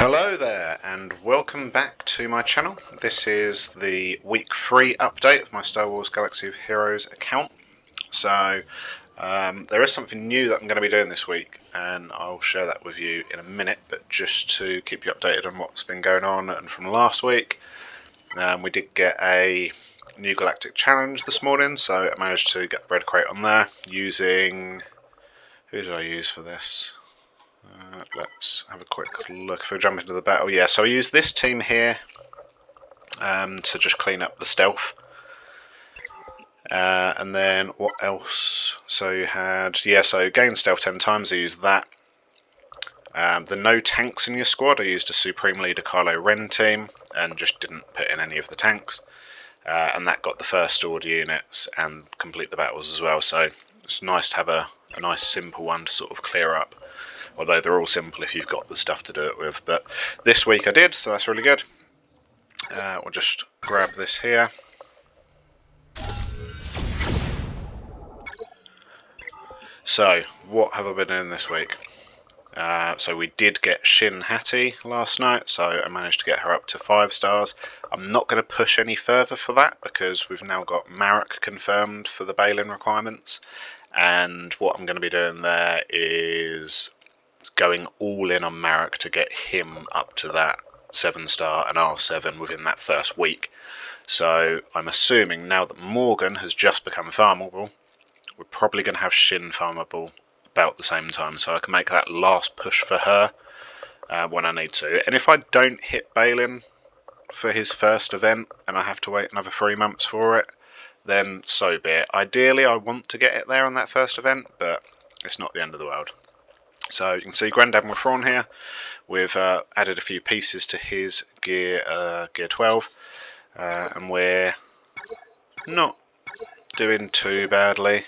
Hello there and welcome back to my channel. This is the week 3 update of my Star Wars Galaxy of Heroes account. So there is something new that I'm going to be doing this week and I'll share that with you in a minute, but just to keep you updated on what's been going on and from last week, we did get a new galactic challenge this morning, so I managed to get the bread crate on there using... who did I use for this? Let's have a quick look. If we jump into the battle, yeah, so I used this team here to just clean up the stealth. And then what else? So you had, yeah, so gain stealth 10 times, I used that. The no tanks in your squad, I used a Supreme Leader Kylo Ren team and just didn't put in any of the tanks. And that got the first order units and complete the battles as well, so it's nice to have a nice simple one to sort of clear up. Although they're all simple if you've got the stuff to do it with. But this week I did, so that's really good. We'll just grab this here. So, what have I been doing this week? So we did get Shin Hati last night, so I managed to get her up to 5 stars. I'm not going to push any further for that, because we've now got Marek confirmed for the Balin requirements. And what I'm going to be doing there is going all in on Marek to get him up to that 7-star and R7 within that first week. So I'm assuming now that Morgan has just become farmable, we're probably going to have Shin farmable about the same time, so I can make that last push for her when I need to. And if I don't hit Balin for his first event and I have to wait another 3 months for it, then so be it. Ideally I want to get it there on that first event, but it's not the end of the world. So you can see Grand Admiral Thrawn here. We've added a few pieces to his gear 12, and we're not doing too badly.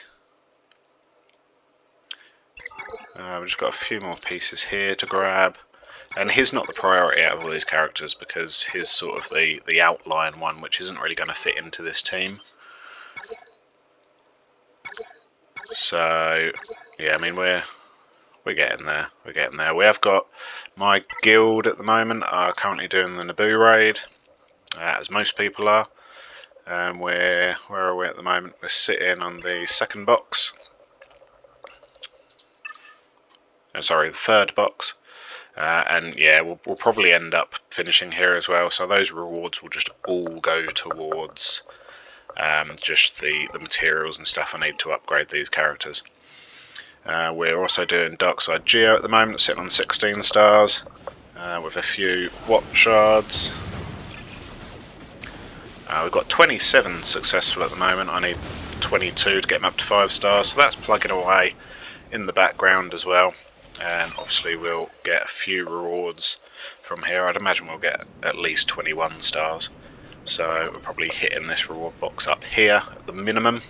We've just got a few more pieces here to grab, and he's not the priority out of all these characters because he's sort of the outline one, which isn't really going to fit into this team. So yeah, I mean we're getting there. We're getting there. We have got my guild at the moment are currently doing the Naboo raid, as most people are. And where are we at the moment? We're sitting on the second box. Sorry, the third box. And yeah, we'll probably end up finishing here as well. So those rewards will just all go towards just the materials and stuff I need to upgrade these characters. We're also doing Darkside Geo at the moment, sitting on 16 stars, with a few Watt shards. We've got 27 successful at the moment. I need 22 to get them up to 5 stars, so that's plugging away in the background as well. And obviously we'll get a few rewards from here. I'd imagine we'll get at least 21 stars. So we're probably hitting this reward box up here at the minimum.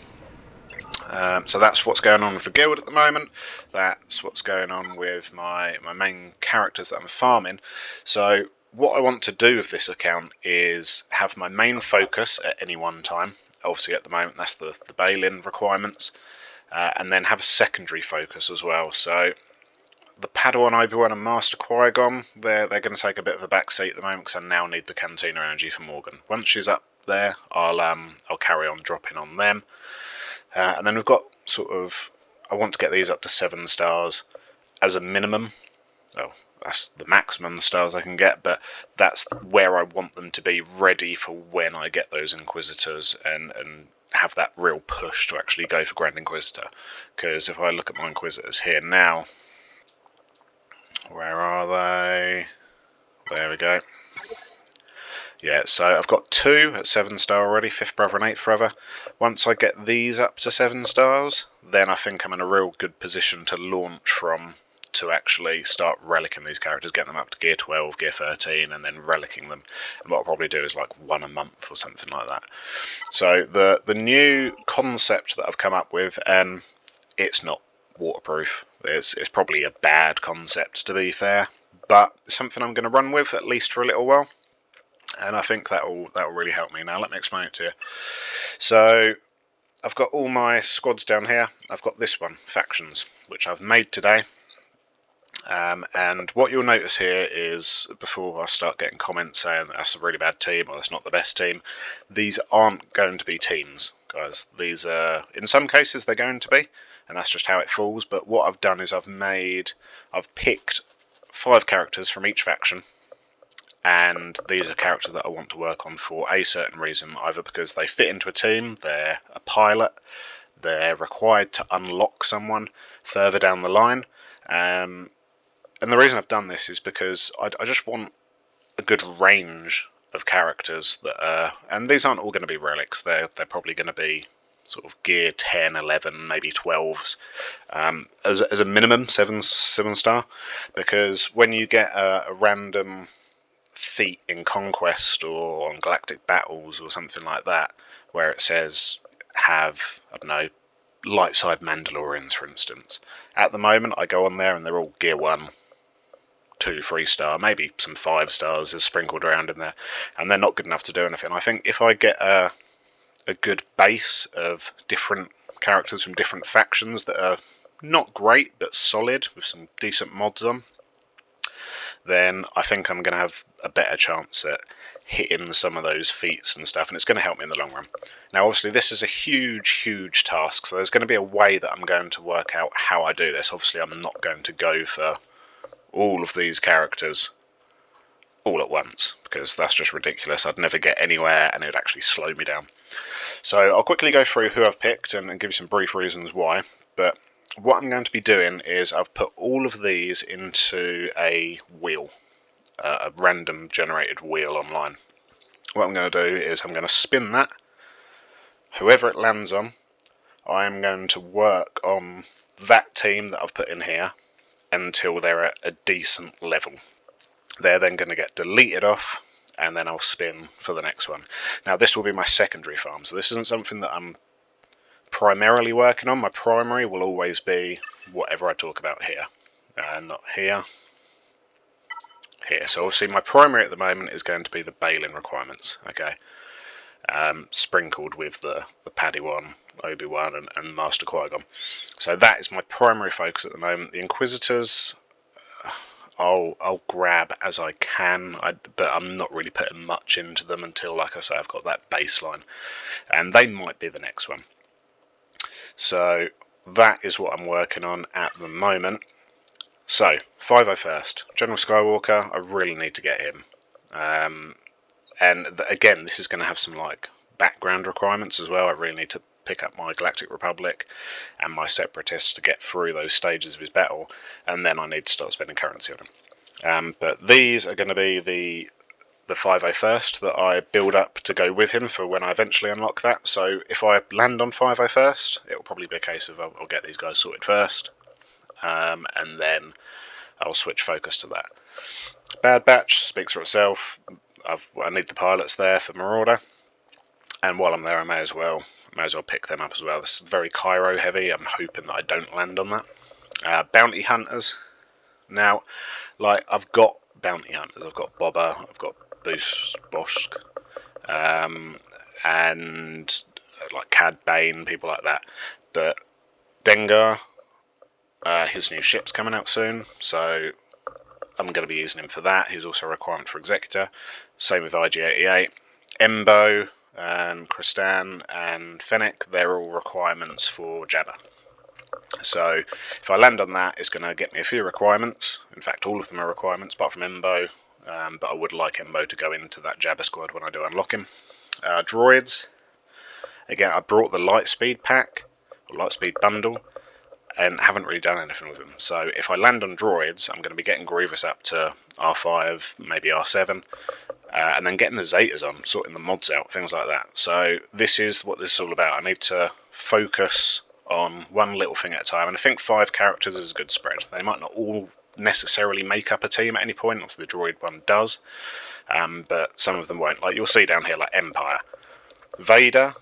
So that's what's going on with the guild at the moment. That's what's going on with my main characters that I'm farming. So what I want to do with this account is have my main focus at any one time. Obviously at the moment that's the Balin requirements. And then have a secondary focus as well. So the Padawan, Obi-Wan and Master Qui-Gon, they're going to take a bit of a back seat at the moment because I now need the Cantina energy for Morgan. Once she's up there, I'll carry on dropping on them. And then we've got sort of, I want to get these up to 7 stars as a minimum. Oh, that's the maximum stars I can get, but that's where I want them to be ready for when I get those Inquisitors and have that real push to actually go for Grand Inquisitor. Because if I look at my Inquisitors here now, where are they? There we go. Yeah, so I've got 2 at 7-star already, 5th brother and 8th brother. Once I get these up to 7 stars, then I think I'm in a real good position to launch from, to actually start relicking these characters, getting them up to gear 12, gear 13, and then relicking them. And what I'll probably do is like 1 a month or something like that. So the new concept that I've come up with, and it's not waterproof. It's probably a bad concept to be fair, but it's something I'm going to run with at least for a little while. And I think that will really help me. Now let me explain it to you. So I've got all my squads down here. I've got this one, Factions, which I've made today. And what you'll notice here is, before I start getting comments saying that that's a really bad team or that's not the best team, these aren't going to be teams, guys. These are, in some cases they're going to be, and that's just how it falls. But what I've done is I've picked 5 characters from each faction, and these are characters that I want to work on for a certain reason, either because they fit into a team, they're a pilot, they're required to unlock someone further down the line. And the reason I've done this is because I just want a good range of characters that are, and these aren't all going to be relics, they're probably going to be sort of gear 10, 11, maybe 12s, as a minimum 7 star, because when you get a random feat in Conquest or on Galactic Battles or something like that, where it says have, I don't know, light side Mandalorians, for instance. At the moment, I go on there and they're all gear 1, 2, 3 star, maybe some 5 stars are sprinkled around in there, and they're not good enough to do anything. I think if I get a good base of different characters from different factions that are not great but solid with some decent mods on, then I think I'm going to have a better chance at hitting some of those feats and stuff, and it's going to help me in the long run. Now obviously this is a huge task, so there's going to be a way that I'm going to work out how I do this. Obviously I'm not going to go for all of these characters all at once, because that's just ridiculous. I'd never get anywhere and it would actually slow me down. So I'll quickly go through who I've picked and give you some brief reasons why. But what I'm going to be doing is I've put all of these into a wheel, a random generated wheel online. What I'm going to do is I'm going to spin that. Whoever it lands on, I'm going to work on that team that I've put in here until they're at a decent level. They're then going to get deleted off, and then I'll spin for the next one. Now this will be my secondary farm, so this isn't something that I'm primarily working on. My primary will always be whatever I talk about here, not here, here. So obviously my primary at the moment is going to be the Balin requirements, okay, sprinkled with the Padawan, Obi-Wan and Master Qui-Gon. So that is my primary focus at the moment. The Inquisitors, I'll grab as I can, but I'm not really putting much into them until, like I say, I've got that baseline, and they might be the next one. So that is what I'm working on at the moment. So 501st, General Skywalker, I really need to get him, and again this is going to have some like background requirements as well. I really need to pick up my Galactic Republic and my Separatists to get through those stages of his battle, and then I need to start spending currency on him. But these are going to be the 501st that I build up to go with him for when I eventually unlock that. So if I land on 501st, it will probably be a case of I'll get these guys sorted first, and then I'll switch focus to that. Bad Batch speaks for itself. I need the pilots there for Marauder, and while I'm there I may as well pick them up as well. This is very Cairo heavy. I'm hoping that I don't land on that. Bounty Hunters. Now, like, I've got Bounty Hunters. I've got Boba, I've got Bosk, and like Cad Bane, people like that. But Dengar, his new ship's coming out soon, so I'm going to be using him for that. He's also a requirement for Executor. Same with IG-88. Embo and Kristan and Fennec, they're all requirements for Jabba. So if I land on that, it's going to get me a few requirements. In fact, all of them are requirements, apart from Embo. But I would like Embo to go into that Jabba squad when I do unlock him. Droids. Again, I brought the Lightspeed pack, or Lightspeed bundle, and haven't really done anything with them. So if I land on droids, I'm going to be getting Grievous up to R5, maybe R7, and then getting the Zetas on, sorting the mods out, things like that. So this is what this is all about. I need to focus on one little thing at a time, and I think 5 characters is a good spread. They might not all necessarily make up a team at any point. Obviously the droid one does, but some of them won't. Like you'll see down here, like Empire. Vader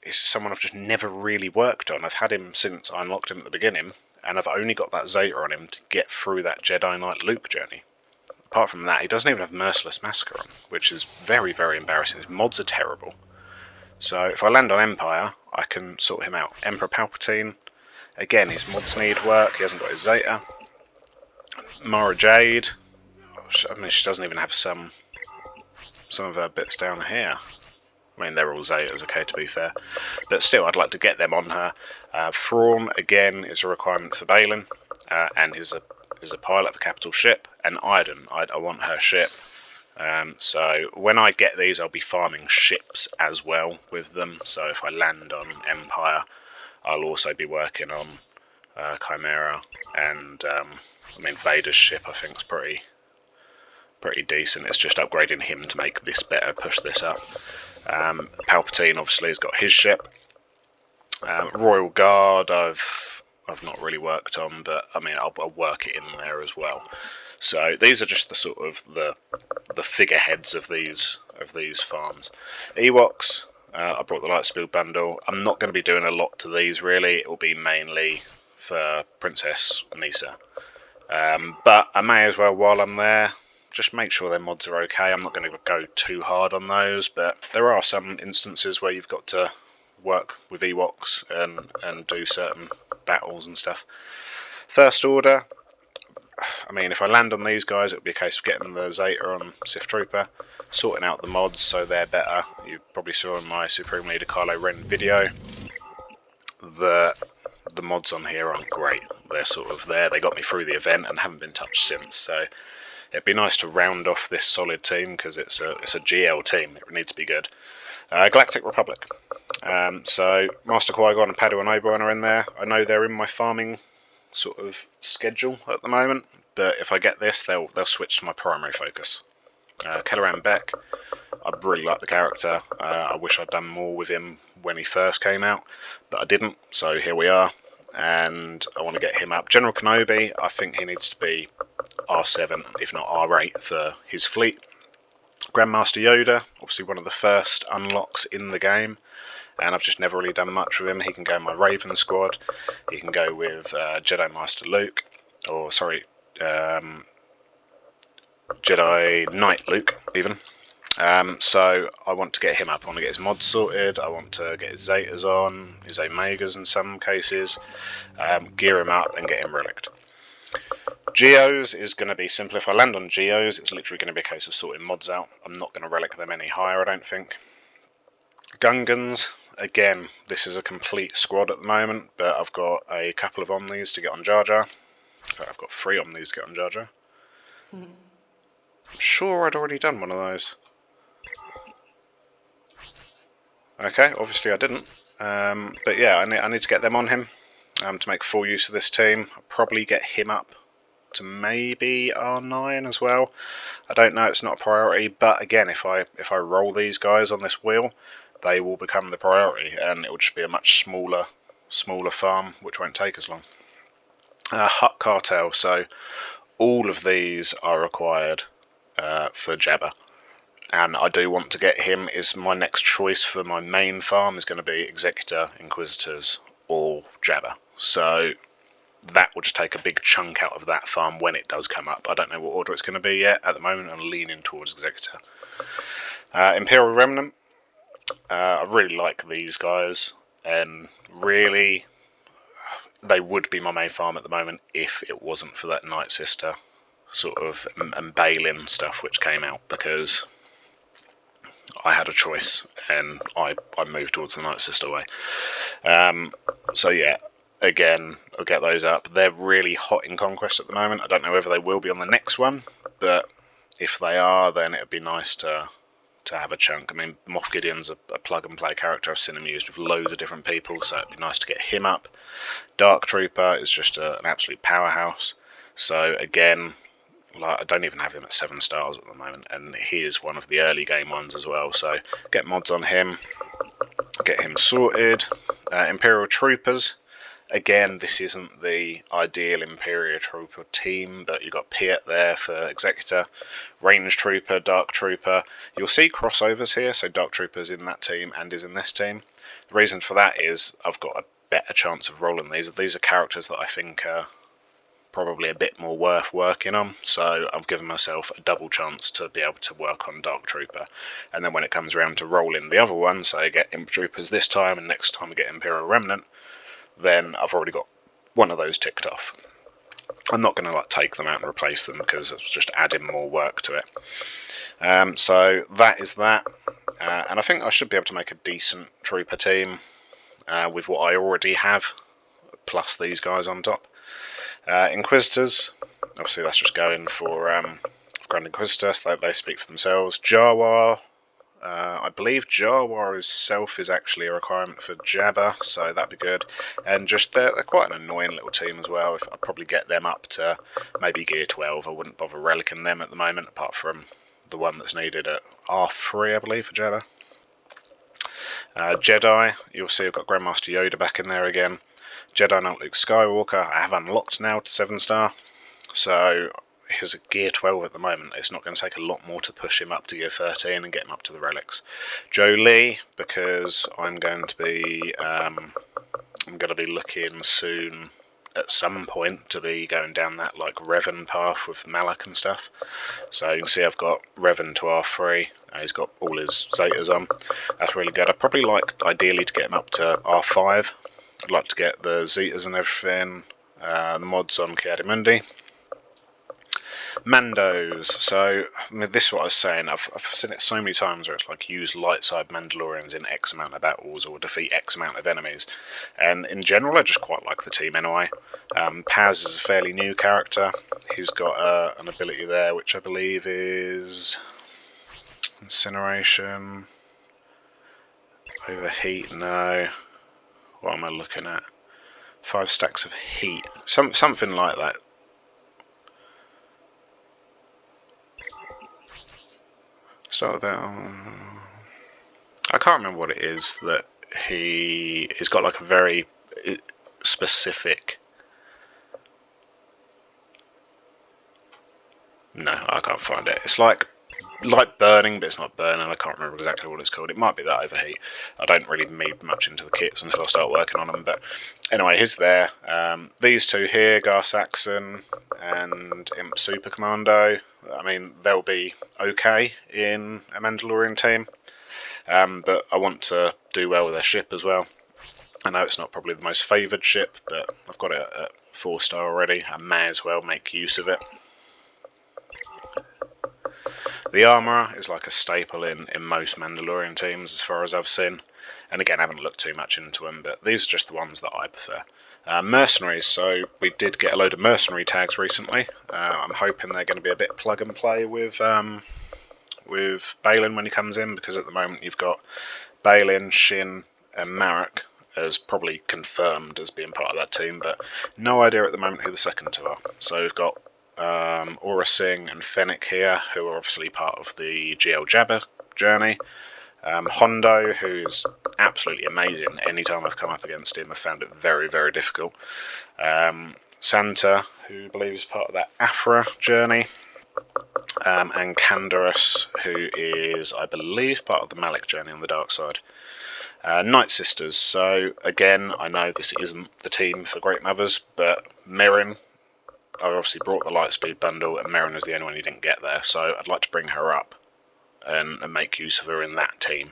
is someone I've just never really worked on. I've had him since I unlocked him at the beginning, and I've only got that Zeta on him to get through that Jedi Knight Luke journey. Apart from that, he doesn't even have Merciless Massacre on, which is very, very embarrassing. His mods are terrible. So if I land on Empire, I can sort him out. Emperor Palpatine, again, his mods need work. He hasn't got his Zeta. Mara Jade. I mean, she doesn't even have some of her bits down here. I mean, they're all Zetas, okay, to be fair. But still, I'd like to get them on her. Thrawn, again, is a requirement for Balin, and is a pilot of a capital ship. And Iden, I want her ship. So when I get these, I'll be farming ships as well with them. So if I land on Empire, I'll also be working on Chimera. And, I mean, Vader's ship, I think, is pretty decent. It's just upgrading him to make this better, push this up. Palpatine obviously has got his ship. Royal Guard I've not really worked on, but I mean I'll work it in there as well. So these are just the sort of the figureheads of these farms. Ewoks, I brought the Lightspeed bundle. I'm not going to be doing a lot to these really. It will be mainly for Princess Nisa. But I may as well, while I'm there, just make sure their mods are okay. I'm not going to go too hard on those, but there are some instances where you've got to work with Ewoks and do certain battles and stuff. First Order, I mean, if I land on these guys, it would be a case of getting the Zeta on Sith Trooper, sorting out the mods so they're better. You probably saw in my Supreme Leader Kylo Ren video, the mods on here aren't great. They're sort of there. They got me through the event and haven't been touched since, so it'd be nice to round off this solid team because it's a GL team. It needs to be good. Galactic Republic. So Master Qui-Gon and Padawan Obi-Wan are in there. I know they're in my farming sort of schedule at the moment, but if I get this, they'll switch to my primary focus. Kelleran Beck, I really like the character. I wish I'd done more with him when he first came out, but I didn't, so here we are, and I want to get him up. General Kenobi, I think he needs to be R7, if not R8 for his fleet. Grandmaster Yoda, obviously one of the first unlocks in the game, and I've just never really done much with him. He can go in my Raven squad, he can go with Jedi Master Luke, or sorry, Jedi Knight Luke even. So I want to get him up. I want to get his mods sorted, I want to get his Zetas on, his Omegas in some cases, gear him up and get him relicked. Geos is going to be simple. If I land on Geos, it's literally going to be a case of sorting mods out. I'm not going to relic them any higher, I don't think. Gungans, again, this is a complete squad at the moment, but I've got a couple of Omnis to get on Jar Jar. In fact, I've got 3 Omnis to get on Jar Jar. I'm sure I'd already done one of those. Okay, obviously I didn't. But yeah, I need to get them on him to make full use of this team. I'll probably get him up to maybe R9 as well. I don't know, it's not a priority, but again, if I roll these guys on this wheel, they will become the priority, and it will just be a much smaller farm, which won't take as long. Hutt Cartel, so all of these are required for Jabba, and I do want to get him. Is my next choice for my main farm is going to be Executor, Inquisitors, or Jabba. So that will just take a big chunk out of that farm when it does come up. I don't know what order it's going to be yet. At the moment, I'm leaning towards Executor. Imperial Remnant. I really like these guys, and really, they would be my main farm at the moment if it wasn't for that Night Sister sort of and Balin stuff which came out, because I had a choice and I moved towards the Night Sister way. So yeah, again, I'll get those up. They're really hot in Conquest at the moment. I don't know whether they will be on the next one, but if they are, then it would be nice to have a chunk. I mean, Moff Gideon's a plug and play character. I've seen him used with loads of different people, so it'd be nice to get him up. Dark Trooper is just an absolute powerhouse. So again, like, I don't even have him at 7 stars at the moment, and he is one of the early game ones as well. So get mods on him, get him sorted. Imperial Troopers. Again, this isn't the ideal Imperial Trooper team, but you've got Piet there for Executor, Range Trooper, Dark Trooper. You'll see crossovers here, so Dark Trooper's in that team and is in this team. The reason for that is I've got a better chance of rolling these. These are characters that I think are probably a bit more worth working on, so I've given myself a double chance to be able to work on Dark Trooper. And then when it comes around to rolling the other one, so I get Imp Troopers this time, and next time I get Imperial Remnant, then I've already got one of those ticked off. I'm not going to like take them out and replace them because it's just adding more work to it. So that is that, and I think I should be able to make a decent trooper team with what I already have, plus these guys on top. Inquisitors, obviously that's just going for Grand Inquisitor, so they speak for themselves. Jawar, I believe Jawar itself is actually a requirement for Jabba, so that'd be good. And just they're quite an annoying little team as well. If I'd probably get them up to maybe Gear 12, I wouldn't bother relicking them at the moment, apart from the one that's needed at R3, I believe, for Jabba. Jedi, you'll see I've got Grandmaster Yoda back in there again. Jedi Knight Luke Skywalker, I have unlocked now to 7-star, so he's at Gear 12 at the moment. It's not going to take a lot more to push him up to Gear 13 and get him up to the relics. Joe Lee, because I'm going to be looking soon at some point to be going down that like Revan path with Malak and stuff. So you can see I've got Revan to R3. He's got all his Zetas on. That's really good. I'd probably like ideally to get him up to R5. I'd like to get the Zetas and everything, the mods on Ki-Adi-Mundi. Mandos. So I mean, this is what I was saying. I've seen it so many times where it's like use light side Mandalorians in X amount of battles or defeat X amount of enemies. And in general, I just quite like the team anyway. Paz is a fairly new character. He's got an ability there, which I believe is Incineration. Overheat. No. What am I looking at? 5 stacks of heat. Something like that. Start about. I can't remember what it is that he's got like a very specific. No, I can't find it. It's like burning, but it's not burning. I can't remember exactly what it's called. It might be that overheat. I don't really read much into the kits until I start working on them. But anyway, he's there. These two here, Gar Saxon and Imp Super Commando. I mean, they'll be okay in a Mandalorian team, but I want to do well with their ship as well. I know it's not probably the most favoured ship, but I've got it at 4-star already. I may as well make use of it. The Armourer is like a staple in most Mandalorian teams as far as I've seen. And again, I haven't looked too much into them, but these are just the ones that I prefer. Mercenaries, so we did get a load of mercenary tags recently. I'm hoping they're going to be a bit plug and play with Balin when he comes in, because at the moment you've got Balin, Shin and Marek as probably confirmed as being part of that team, but no idea at the moment who the second two are. So we've got Aura Singh and Fennec here, who are obviously part of the GL Jabba journey. Hondo, who's absolutely amazing. Anytime I've come up against him, I've found it very, very difficult. Santa, who I believe is part of that Afra journey. And Canderous, who is, I believe, part of the Malak journey on the dark side. Night Sisters, so again, I know this isn't the team for Great Mothers, but Mirren, I obviously brought the Lightspeed bundle, and Mirren is the only one who didn't get there, so I'd like to bring her up and make use of her in that team.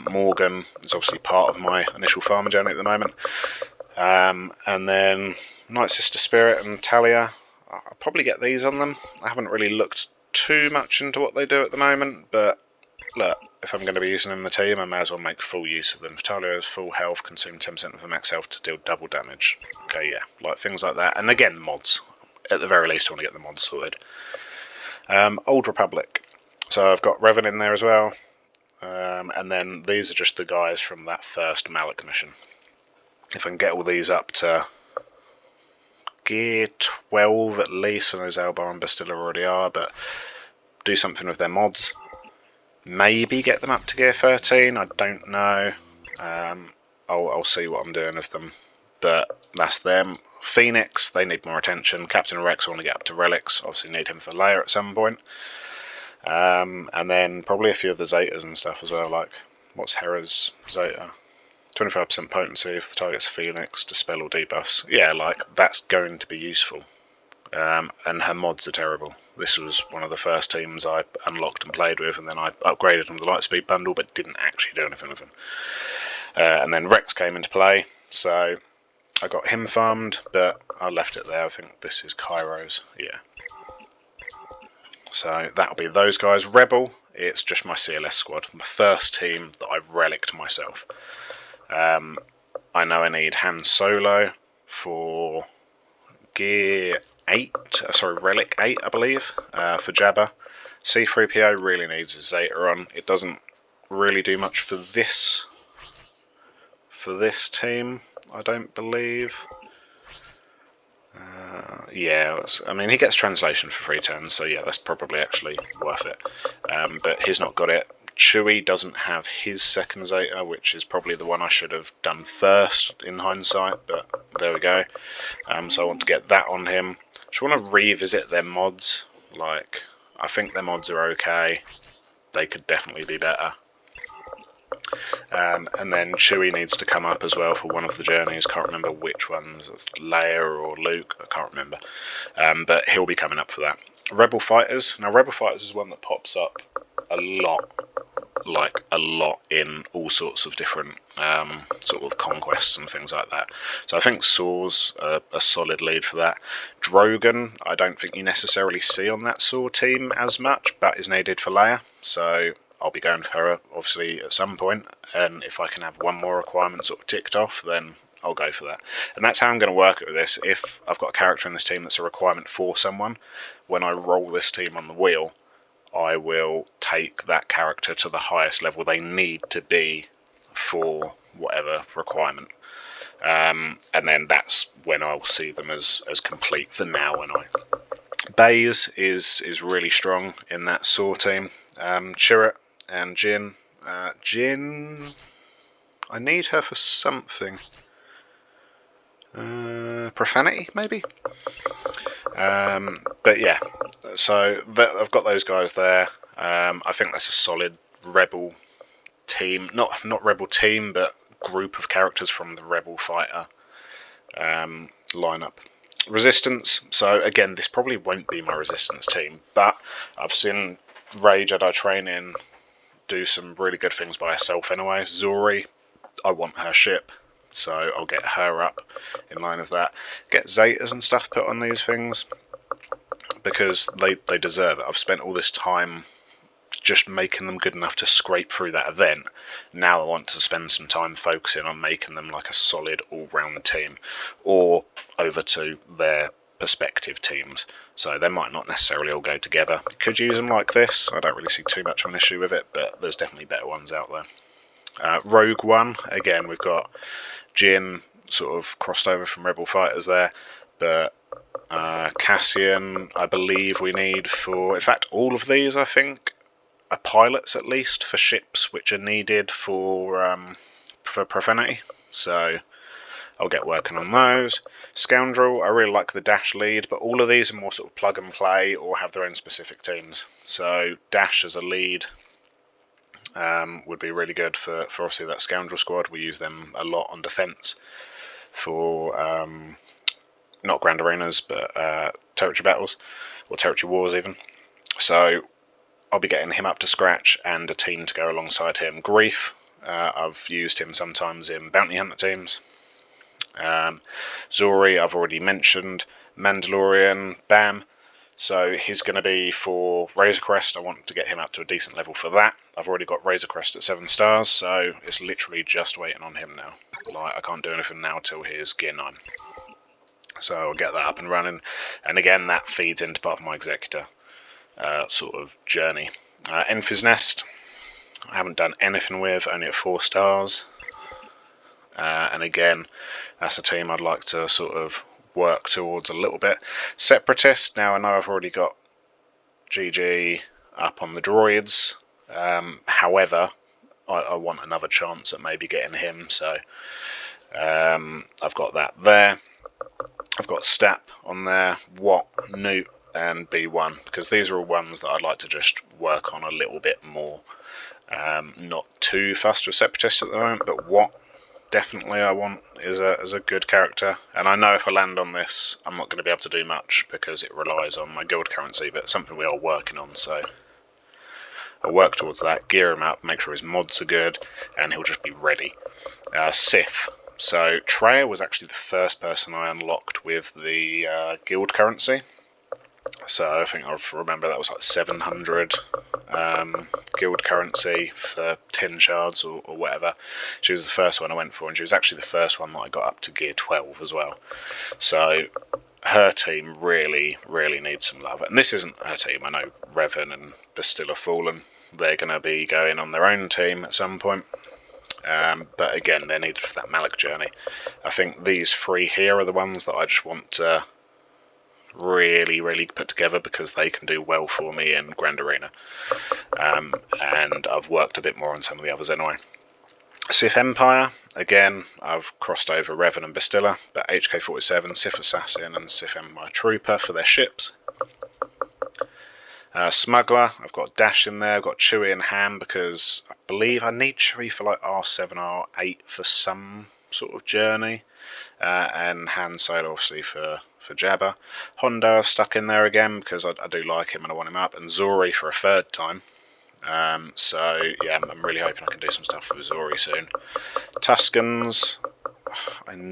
Morgan is obviously part of my initial farmer journey at the moment. And then Night Sister Spirit and Talia, I'll probably get these on them. I haven't really looked too much into what they do at the moment, but look, if I'm going to be using them in the team, I may as well make full use of them. Talia has full health, consume 10% of her max health to deal double damage. Okay, yeah, like things like that. And again, mods. At the very least, I want to get the mods sorted. Old Republic. So I've got Revan in there as well. And then these are just the guys from that first Malak mission. If I can get all these up to Gear 12 at least, I know Zalbar and Bastilla already are, but do something with their mods. Maybe get them up to Gear 13, I don't know. I'll see what I'm doing with them, but that's them. Phoenix, they need more attention. Captain Rex, I want to get up to Relics, obviously need him for Leia at some point. And then probably a few of the Zetas and stuff as well, like, what's Hera's Zeta? 25% potency if the target's Phoenix, dispel all debuffs. Yeah, like, that's going to be useful. And her mods are terrible. This was one of the first teams I unlocked and played with, and then I upgraded them with the Lightspeed bundle, but didn't actually do anything with them. And then Rex came into play, so I got him farmed, but I left it there. I think this is Cairo's, yeah. So that'll be those guys. Rebel, it's just my CLS squad, my first team that I've relicked myself. I know I need Han Solo for gear 8, relic 8 I believe, for Jabba. C-3PO really needs a Zeta on. It doesn't really do much for this team, I don't believe. Yeah, I mean, he gets translation for 3 turns, so yeah, that's probably actually worth it. But he's not got it. Chewie doesn't have his second Zeta, which is probably the one I should have done first in hindsight, but there we go. So I want to get that on him. Just want to revisit their mods. Like, I think their mods are okay. They could definitely be better. And then Chewie needs to come up as well for one of the journeys. Can't remember which ones. It's Leia or Luke. I can't remember. But he'll be coming up for that. Rebel Fighters. Now, Rebel Fighters is one that pops up a lot. Like, a lot in all sorts of different sort of conquests and things like that. So I think Saw's a solid lead for that. Drogon, I don't think you necessarily see on that Saw team as much, but is needed for Leia. So I'll be going for her, obviously, at some point, and if I can have one more requirement sort of ticked off, then I'll go for that. And that's how I'm going to work it with this. If I've got a character in this team that's a requirement for someone, when I roll this team on the wheel, I will take that character to the highest level they need to be for whatever requirement. And then that's when I'll see them as complete. For now, anyway. Baze is really strong in that Saw team. Chirrut and Jin. Jin, I need her for something. Profanity, maybe? But yeah, so I've got those guys there. I think that's a solid Rebel team. Not Rebel team, but group of characters from the Rebel Fighter lineup. Resistance, so again, this probably won't be my Resistance team, but I've seen Rey Jedi Training do some really good things by herself anyway. Zori, I want her ship, so I'll get her up in line with that. Get Zetas and stuff put on these things, because they deserve it. I've spent all this time just making them good enough to scrape through that event. Now I want to spend some time focusing on making them like a solid all-round team, or over to their perspective teams. So they might not necessarily all go together. You could use them like this. I don't really see too much of an issue with it, but there's definitely better ones out there. Rogue One, again, we've got Jin sort of crossed over from Rebel Fighters there, but Cassian, I believe we need for, in fact, all of these, I think, are pilots at least for ships which are needed for Profanity. So I'll get working on those. Scoundrel, I really like the Dash lead, but all of these are more sort of plug and play or have their own specific teams. So Dash as a lead would be really good for obviously that Scoundrel squad. We use them a lot on defence for not Grand Arenas, but territory battles, or territory wars even. So I'll be getting him up to scratch and a team to go alongside him. Grief, I've used him sometimes in bounty hunter teams. Zori, I've already mentioned. Mandalorian, Bam. So he's going to be for Razor Crest. I want to get him up to a decent level for that. I've already got Razor Crest at 7 stars, so it's literally just waiting on him now. Like, I can't do anything now till he's gear 9. So I'll get that up and running. And again, that feeds into part of my Executor sort of journey. Enfys Nest, I haven't done anything with, only at 4 stars. And again, that's a team I'd like to sort of work towards a little bit. Separatist, now I know I've already got GG up on the droids. However, I want another chance at maybe getting him, so I've got that there. I've got Stap on there, Wat, Newt, and B1, because these are all ones that I'd like to just work on a little bit more. Not too fast with Separatists at the moment, but Wat, definitely I want is a good character. And I know if I land on this, I'm not going to be able to do much because it relies on my guild currency, but it's something we are working on, so I'll work towards that, gear him up, make sure his mods are good, and he'll just be ready. Sith. So Treya was actually the first person I unlocked with the guild currency. So I think I remember that was like 700 guild currency for 10 shards or whatever. She was the first one I went for, and she was actually the first one that I got up to gear 12 as well. So her team really, really needs some love. And this isn't her team. I know Revan and Bastilla Fallen, they're going to be going on their own team at some point. But again, they're needed for that Malak journey. I think these three here are the ones that I just want to really, really put together, because they can do well for me in Grand Arena. And I've worked a bit more on some of the others anyway. Sith Empire, again, I've crossed over Revan and Bastilla, but HK-47, Sith Assassin and Sith Empire Trooper for their ships. Smuggler, I've got Dash in there, I've got Chewie and Han, because I believe I need Chewie for like R7, R8 for some sort of journey, and Han Solo obviously for Jabba. Hondo I've stuck in there again because I do like him and I want him up, and Zori for a third time. So yeah, I'm really hoping I can do some stuff with Zori soon. Tuscans, I'm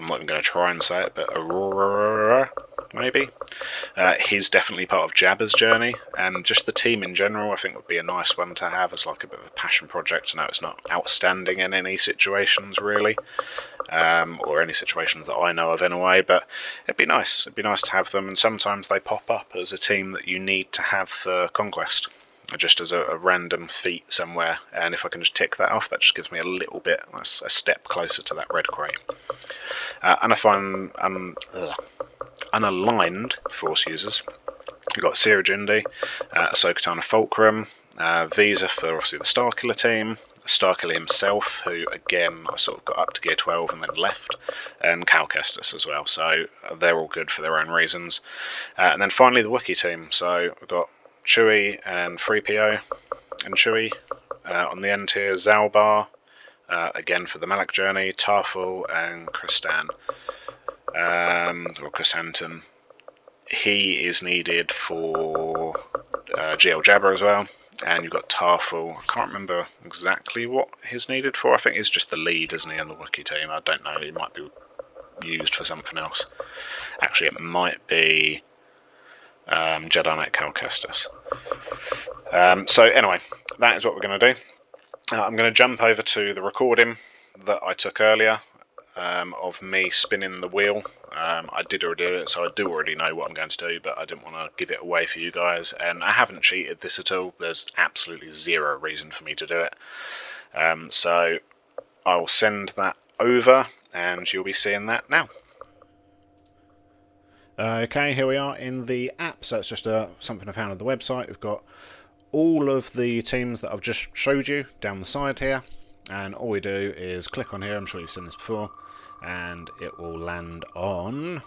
not even going to try and say it, but Aurora, maybe. He's definitely part of Jabba's journey, and just the team in general I think would be a nice one to have as like a bit of a passion project. I know it's not outstanding in any situations really, or any situations that I know of anyway, but it'd be nice. It'd be nice to have them, and sometimes they pop up as a team that you need to have for Conquest, just as a random feat somewhere, and if I can just tick that off, that just gives me a little bit, a step closer to that red crate. And I find unaligned Force users, we've got Sira Jindi, Ahsoka Tano Fulcrum, Visa for obviously the Starkiller team, Starkiller himself, who again I sort of got up to gear 12 and then left, and Cal Kestis as well, so they're all good for their own reasons. And then finally the Wookiee team, so we've got Chewie and 3PO and Chewie on the end here, Zalbar again for the Malak journey, Tarful and Kristan, or Chrysanthemum. He is needed for GL Jabba as well, and you've got Tarful. I can't remember exactly what he's needed for. I think he's just the lead, isn't he, on the Wookiee team? I don't know, he might be used for something else. Actually, it might be Jedi Knight Cal Kestis. So anyway, that is what we're going to do. I'm going to jump over to the recording that I took earlier of me spinning the wheel. I did already do it, so I do already know what I'm going to do, but I didn't want to give it away for you guys, and I haven't cheated this at all. There's absolutely zero reason for me to do it. So I'll send that over and you'll be seeing that now. Okay, here we are in the app. So it's just something I found on the website. We've got all of the teams that I've just showed you down the side here, and all we do is click on here. I'm sure you've seen this before, and it will land on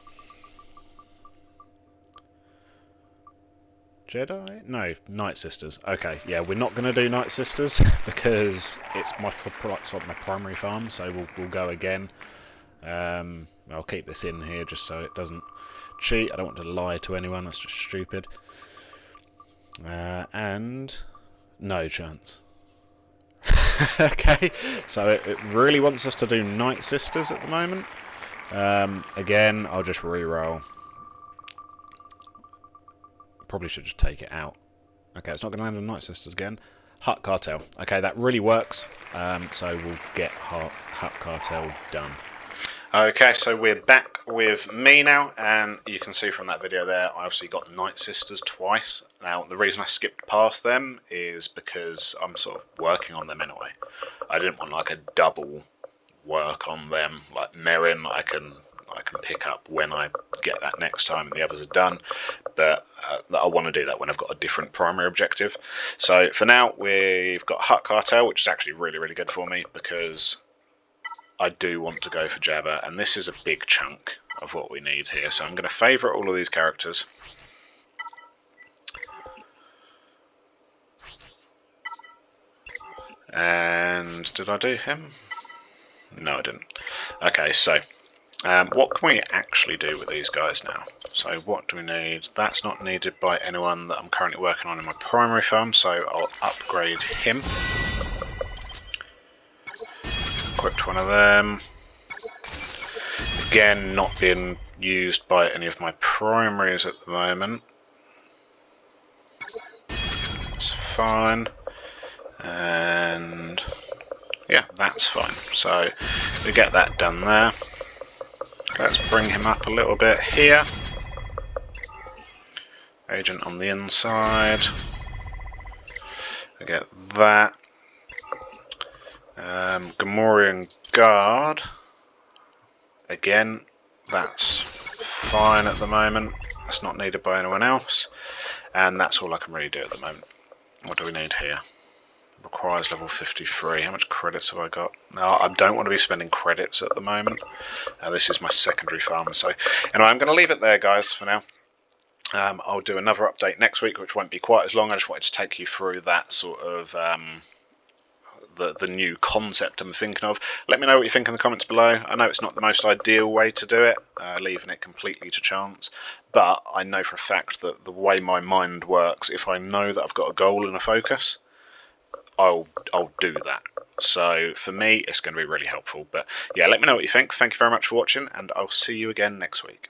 Jedi? No, Night Sisters. Okay, yeah, we're not going to do Night Sisters because it's my primary farm, so we'll go again. I'll keep this in here just so it doesn't cheat. I don't want to lie to anyone, that's just stupid. And no chance. Okay, so it really wants us to do Night Sisters at the moment. Again, I'll just re-roll. Probably should just take it out. Okay, it's not going to land on Night Sisters again. Hut Cartel. Okay, that really works. So we'll get Hut Cartel done. Okay, so we're back with me now, and you can see from that video there, I obviously got Night Sisters twice. Now, the reason I skipped past them is because I'm sort of working on them anyway. I didn't want like a double work on them, like Merrin. I can pick up when I get that next time and the others are done, but I want to do that when I've got a different primary objective. So for now, we've got Hut Cartel, which is actually really, really good for me because I do want to go for Jabba, and this is a big chunk of what we need here. So I'm going to favourite all of these characters. And did I do him? No, I didn't. Okay, so what can we actually do with these guys now? So what do we need? That's not needed by anyone that I'm currently working on in my primary farm, so I'll upgrade him. equipped one of them. Again, not being used by any of my primaries at the moment. It's fine. And yeah, that's fine. So we get that done there. Let's bring him up a little bit here. Agent on the inside. I get that. Gamorrean Guard. Again, that's fine at the moment. That's not needed by anyone else. And that's all I can really do at the moment. What do we need here? Requires level 53. How much credits have I got? No, I don't want to be spending credits at the moment. This is my secondary farm. So anyway, I'm going to leave it there, guys, for now. I'll do another update next week, which won't be quite as long. I just wanted to take you through that sort of the new concept I'm thinking of. Let me know what you think in the comments below. I know it's not the most ideal way to do it, leaving it completely to chance, but I know for a fact that the way my mind works, if I know that I've got a goal and a focus, I'll do that. So for me, it's going to be really helpful. But yeah, let me know what you think. Thank you very much for watching, and I'll see you again next week.